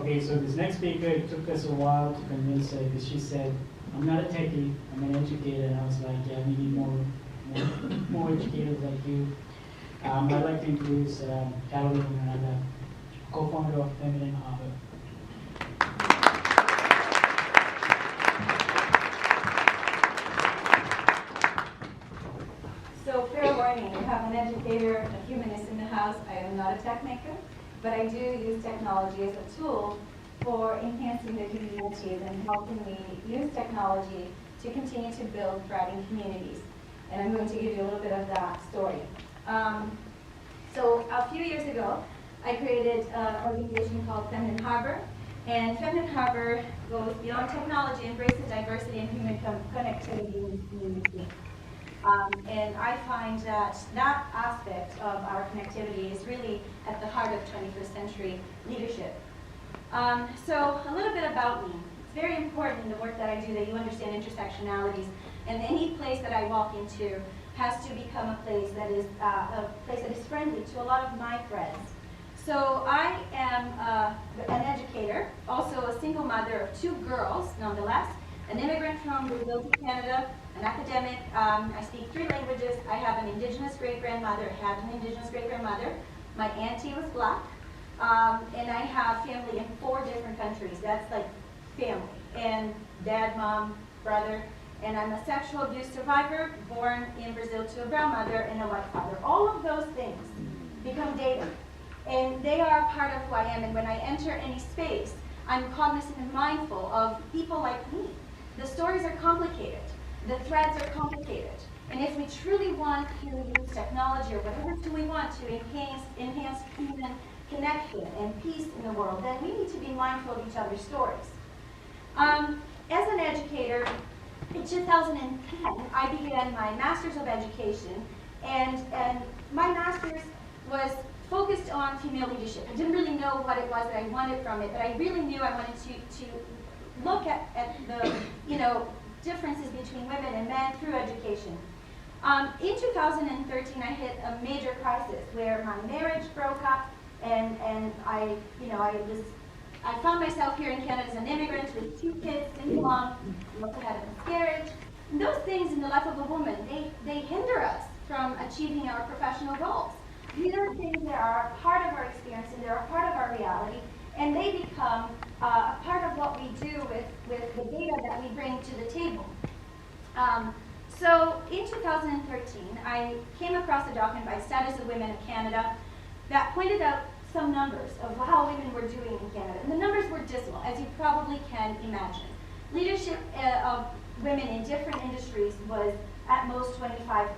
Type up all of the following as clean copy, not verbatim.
Okay, so this next speaker, it took us a while to convince her because she said, I'm not a techie, I'm an educator. And I was like, yeah, we need more educators like you. I'd like to introduce Miranda, co-founder of Harbour. So fair warning, we have an educator, a humanist in the house. I am not a tech maker, but I do use technology as a tool for enhancing the communities and helping me use technology to continue to build thriving communities. And I'm going to give you a little bit of that story. So a few years ago, I created an organization called Feminine Harbour. And Feminine Harbour goes beyond technology, embraces diversity and human connectivity in the community. And I find that that aspect of our connectivity is really at the heart of 21st century leadership. So a little bit about me. It's very important in the work that I do that you understand intersectionalities. And any place that I walk into has to become a place that is friendly to a lot of my friends. So I am an educator, also a single mother of 2 girls, nonetheless, an immigrant from Brazil to Canada, an academic. I speak 3 languages. I have an indigenous great-grandmother, My auntie was black. And I have family in 4 different countries. That's like family. And dad, mom, brother. And I'm a sexual abuse survivor, born in Brazil to a brown mother and a white father. All of those things become data. And they are part of who I am. And when I enter any space, I'm cognizant and mindful of people like me. The stories are complicated. The threads are complicated. And if we truly want to use technology or whatever tool we want to enhance human connection and peace in the world, then we need to be mindful of each other's stories. As an educator, in 2010, I began my Master's of Education, and my Master's was focused on female leadership. I didn't really know what it was that I wanted from it, but I really knew I wanted to look at the differences between women and men through education. In 2013, I hit a major crisis where my marriage broke up, and I found myself here in Canada as an immigrant with 2 kids, single mom. I also had a miscarriage. And those things in the life of a woman, they hinder us from achieving our professional goals. These are things that are a part of our experience and they're a part of our reality, and they become a part of what we do with the data that we bring to the table. So in 2013, I came across a document by Status of Women in Canada that pointed out some numbers of how women were doing in Canada. And the numbers were dismal, as you probably can imagine. Leadership of women in different industries was at most 25%.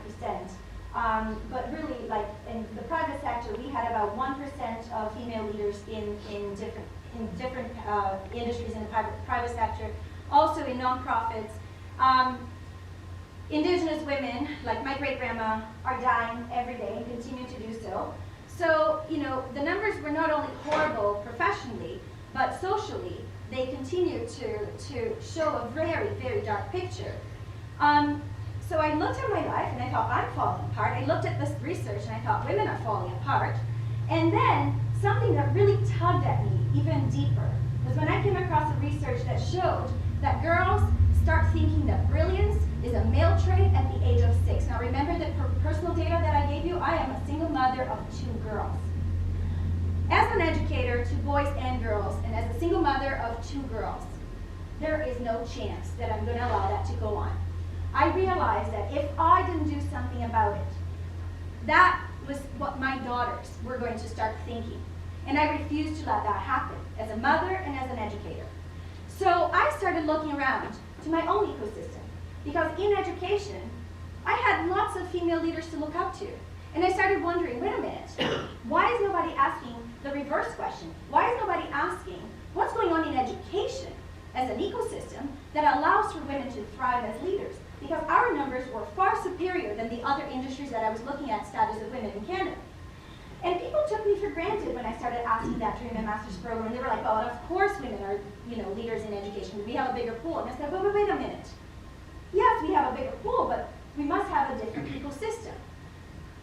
But really, like in the private sector, we had about 1% of female leaders in different industries in the private sector. Also in nonprofits. Indigenous women, like my great-grandma, are dying every day and continue to do so. So, the numbers were not only horrible professionally, but socially, they continue to show a very, very dark picture. So I looked at my life and I thought, I'm falling apart. I looked at this research and I thought, women are falling apart. And then something that really tugged at me even deeper was when I came across a research that showed that girls start thinking that brilliance is a male trait at the age of 6. Now remember the personal data that I gave you? I am a single mother of 2 girls. As an educator to boys and girls, and as a single mother of 2 girls, there is no chance that I'm going to allow that to go on. I realized that if I didn't do something about it, that was what my daughters were going to start thinking. And I refused to let that happen as a mother and as an educator. So I started looking around to my own ecosystem. Because in education, I had lots of female leaders to look up to. And I started wondering, wait a minute, why is nobody asking the reverse question? Why is nobody asking what's going on in education as an ecosystem that allows for women to thrive as leaders? Because our numbers were far superior than the other industries that I was looking at Status of Women in Canada. And people took me for granted when I started asking that during my master's program. And they were like, oh, of course women are leaders in education. We have a bigger pool. And I said, wait a minute. Yes, we have a bigger pool, but we must have a different ecosystem.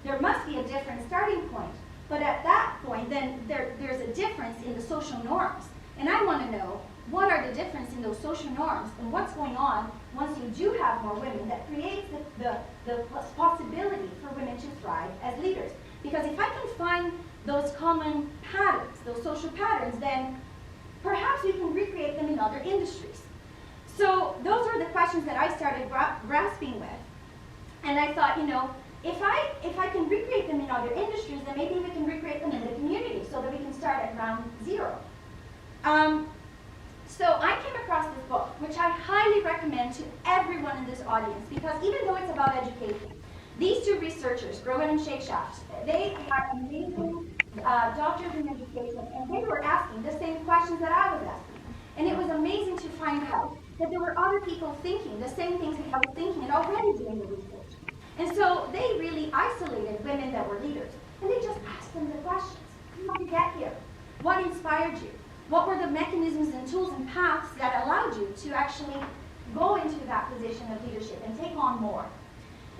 There must be a different starting point. But at that point, then there's a difference in the social norms. And I social norms and what's going on once you do have more women that creates the possibility for women to thrive as leaders. Because if I can find those common patterns, those social patterns, then perhaps we can recreate them in other industries. So those were the questions that I started grasping with. And I thought, if I can recreate them in other industries, then maybe we can recreate them in the community so that we can start at ground zero. So I came across this book, which I highly recommend to everyone in this audience, because even though it's about education, these two researchers, Groen and Shakeshaft, they are amazing doctors in education, and they were asking the same questions that I was asking. And it was amazing to find out that there were other people thinking the same things that I was thinking and already doing the research. And so they really isolated women that were leaders, and they just asked them the questions. How did you get here? What inspired you? What were the mechanisms and tools and paths that allowed you to actually go into that position of leadership and take on more?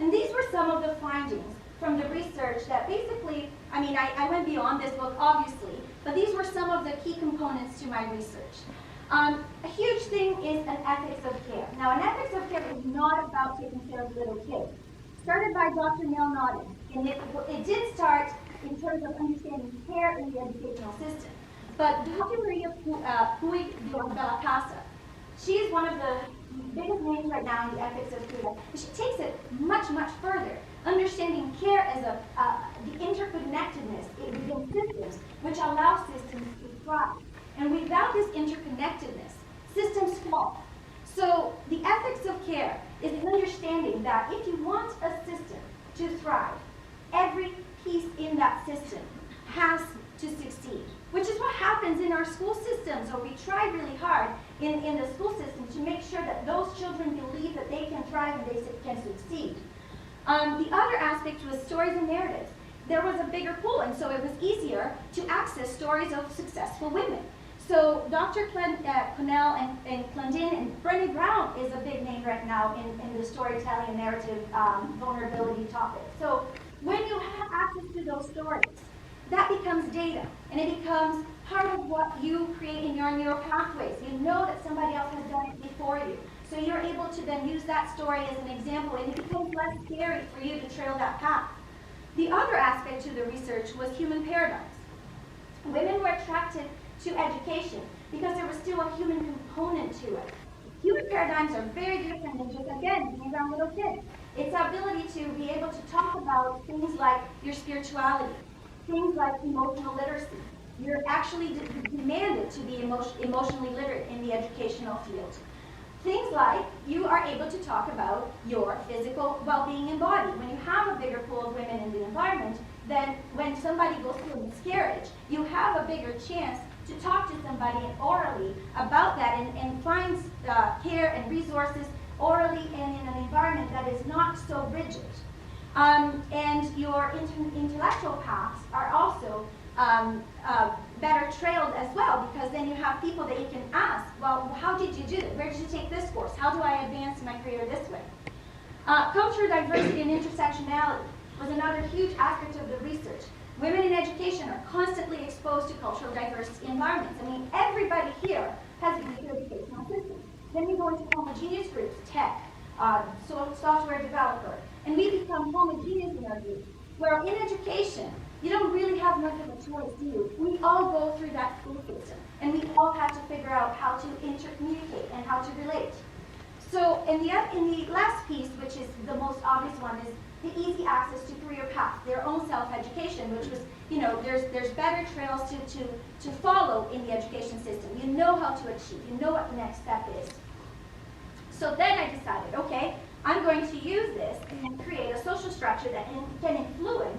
And these were some of the findings from the research that basically, I went beyond this book, obviously, but these were some of the key components to my research. A huge thing is an ethics of care. Now, an ethics of care is not about taking care of little kids. Started by Dr. Neil Nodden, and it did start in terms of understanding care in the educational system. But Dr. Maria Puig de la Casa, she is one of the biggest names right now in the ethics of care. She takes it much, much further, understanding care as the interconnectedness within systems, which allows systems to thrive. And without this interconnectedness, systems fall. So the ethics of care is an understanding that if you want a system to thrive, every piece in that system has to succeed, which is what happens in our school systems, or we try really hard in the school system to make sure that those children believe that they can thrive and they can succeed. The other aspect was stories and narratives. There was a bigger pool, and so it was easier to access stories of successful women. So Dr. Connell and Clendin and Brené Brown is a big name right now in the storytelling and narrative vulnerability topic. So when you have access to those stories, that becomes data, and it becomes part of what you create in your neural pathways. You know that somebody else has done it before you. So you're able to then use that story as an example, and it becomes less scary for you to trail that path. The other aspect to the research was human paradigms. Women were attracted to education because there was still a human component to it. Human paradigms are very different than just, again, being around little kids. It's the ability to be able to talk about things like your spirituality, things like emotional literacy. You're actually demanded to be emotionally literate in the educational field. Things like you are able to talk about your physical well-being and body. When you have a bigger pool of women in the environment, then when somebody goes through a miscarriage, you have a bigger chance to talk to somebody orally about that and find care and resources orally and in an environment that is not so rigid. And your intellectual paths are also better trailed as well, because then you have people that you can ask, well, how did you do it? Where did you take this course? How do I advance my career this way? Cultural diversity and intersectionality was another huge aspect of the research. Women in education are constantly exposed to cultural diverse environments. Everybody here has been through educational systems. Then you go into homogeneous groups, tech, software developer, and we become homogeneous in our groups. Where in education, you don't really have much of a choice, do you? We all go through that school system, and we all have to figure out how to intercommunicate and how to relate. So in the last piece, which is the most obvious one, is the easy access to career paths, their own self-education, which was, there's better trails to follow in the education system. You know how to achieve, you know what the next step is. So then I decided, okay, I'm going to use this and create a social structure that can influence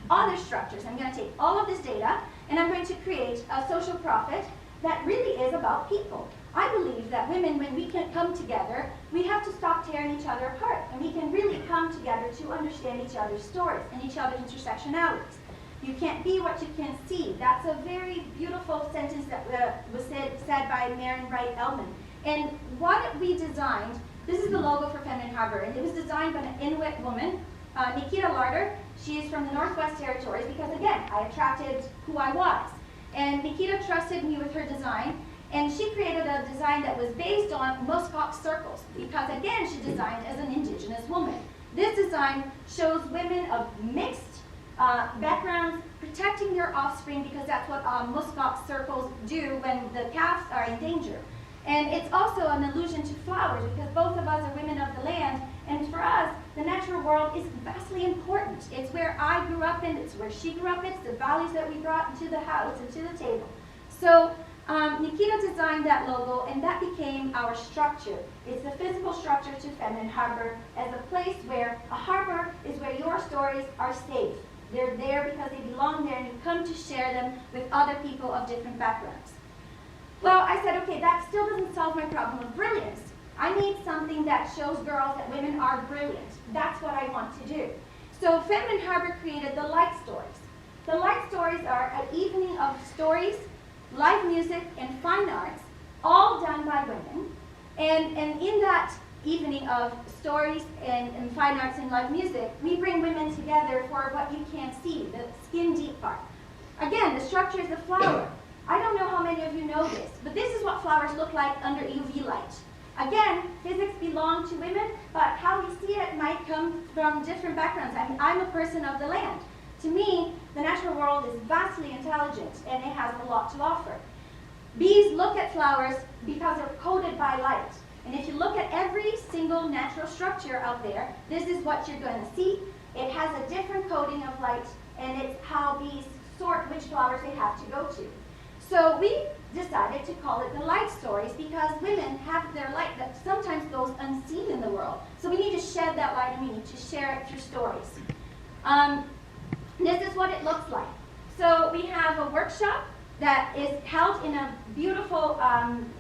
other structures. I'm going to take all of this data and I'm going to create a social profit that really is about people. I believe that women, when we can come together, we have to stop tearing each other apart, and we can really come together to understand each other's stories and each other's intersectionalities. You can't be what you can't see. That's a very beautiful sentence that was said by Marian Wright Eldman. And what we designed, this is the logo for Feminine Harbour, and it was designed by an Inuit woman, Nikita Larder. She is from the Northwest Territories because, again, I attracted who I was. And Nikita trusted me with her design, And she created a design that was based on muskox circles, because again, she designed as an indigenous woman. This design shows women of mixed backgrounds protecting their offspring, because that's what muskox circles do when the calves are in danger. And it's also an allusion to flowers, because both of us are women of the land, and for us, the natural world is vastly important. It's where I grew up in, it's where she grew up in, it's the values that we brought into the house and to the table. So Nikita designed that logo, and that became our structure. It's the physical structure to Feminine Harbour, as a place where a harbor is where your stories are safe. They're there because they belong there, and you come to share them with other people of different backgrounds. Well, I said, okay, that still doesn't solve my problem of brilliance. I need something that shows girls that women are brilliant. That's what I want to do. So Feminine Harbour created the Light Stories. The Light Stories are an evening of stories, live music, and fine arts, all done by women. And in that evening of stories and fine arts and live music, we bring women together for what you can't see, the skin deep part. Again, the structure is a flower. I don't know how many of you know this, but this is what flowers look like under UV light. Again, physics belong to women, but how we see it might come from different backgrounds. I mean, I'm a person of the land. To me, the natural world is vastly intelligent, and it has a lot to offer. Bees look at flowers because they're coated by light. And if you look at every single natural structure out there, this is what you're going to see. It has a different coating of light, and it's how bees sort which flowers they have to go to. So we decided to call it the Light Stories, because women have their light that sometimes goes unseen in the world. So we need to shed that light, and we need to share it through stories. This is what it looks like. So we have a workshop that is held in a beautiful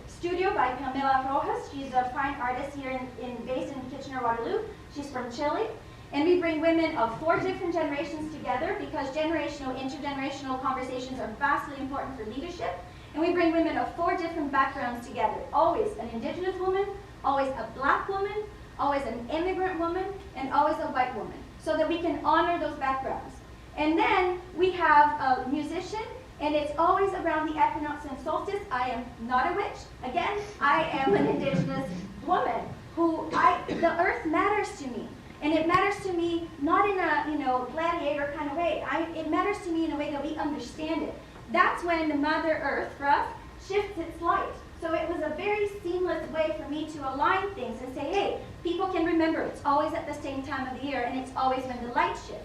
studio by Pamela Norris. She's a fine artist here based in Kitchener-Waterloo. She's from Chile. And we bring women of 4 different generations together, because generational, intergenerational conversations are vastly important for leadership. And we bring women of 4 different backgrounds together. Always an indigenous woman, always a black woman, always an immigrant woman, and always a white woman, so that we can honor those backgrounds. And then we have a musician, and it's always around the equinox and solstice. I am not a witch. Again, I am an indigenous woman the earth matters to me. And it matters to me not in a gladiator kind of way. It matters to me in a way that we understand it. That's when the Mother Earth, for us, shifts its light. So it was a very seamless way for me to align things and say, hey, people can remember it's always at the same time of the year, and it's always when the light shifts.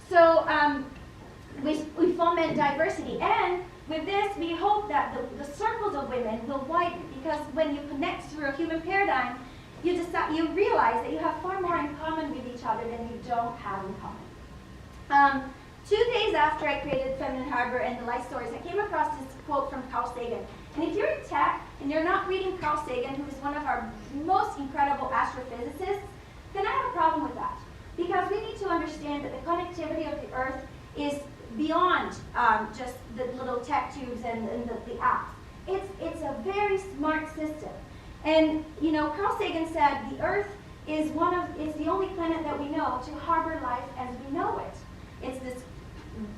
So we foment diversity. And with this, we hope that the circles of women will widen, because when you connect through a human paradigm, you realize that you have far more in common with each other than you don't have in common. 2 days after I created Feminine Harbour and the Light Stories, I came across this quote from Carl Sagan. And if you're in tech and you're not reading Carl Sagan, who is one of our most incredible astrophysicists, then I have a problem with that. Because we need to understand that the connectivity of the Earth is beyond just the little tech tubes and the apps. It's a very smart system. And Carl Sagan said the Earth is the only planet that we know to harbor life as we know it. It's this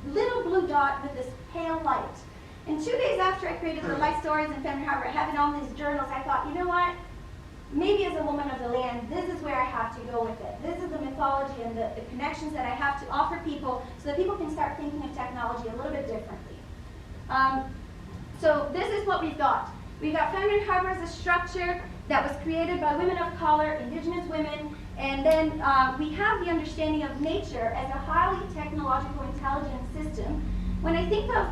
little blue dot with this pale light. And 2 days after I created the Light Stories and Feminine Harbour, having all these journals, I thought, you know what? Maybe as a woman of the land, this is where I have to go with it. This is the mythology and the connections that I have to offer people, so that people can start thinking of technology a little bit differently. So this is what we've got. We've got Feminine Harbour as a structure that was created by women of color, indigenous women, and then we have the understanding of nature as a highly technological intelligent system. When I think of,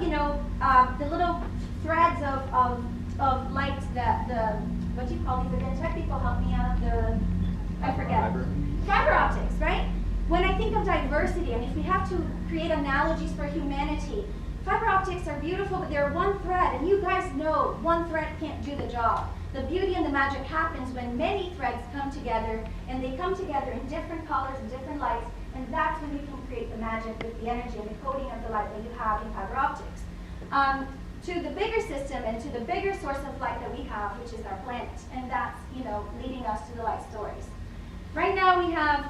the little threads of light, what do you call these again? Tech people help me out. I forget. Fiber optics, right? When I think of diversity, and if we have to create analogies for humanity, fiber optics are beautiful, but they're one thread, and you guys know one thread can't do the job. The beauty and the magic happens when many threads come together, and they come together in different colors and different lights, and that's when you can create the magic with the energy and the coding of the light that you have in fiber optics. To the bigger system and to the bigger source of light that we have, which is our planet, and that's leading us to the Light Stories. Right now we have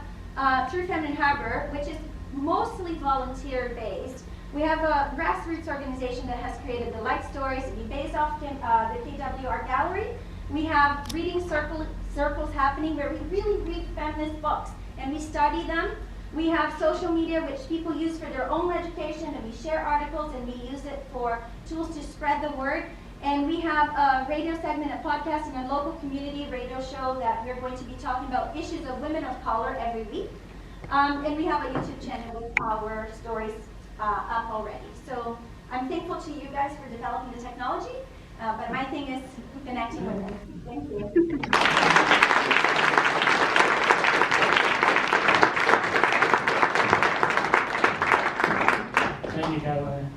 through Feminine Harbour, which is mostly volunteer-based, We have a grassroots organization that has created the Light Stories, based off the KW Art Gallery. We have reading circles happening where we really read feminist books and we study them. We have social media which people use for their own education, and we share articles and we use it for tools to spread the word. And we have a radio segment, a podcast, and a local community radio show that we're going to be talking about issues of women of color every week. And we have a YouTube channel with our stories up already. So I'm thankful to you guys for developing the technology, but my thing is connecting with it. Thank you. Thank you, Caroline.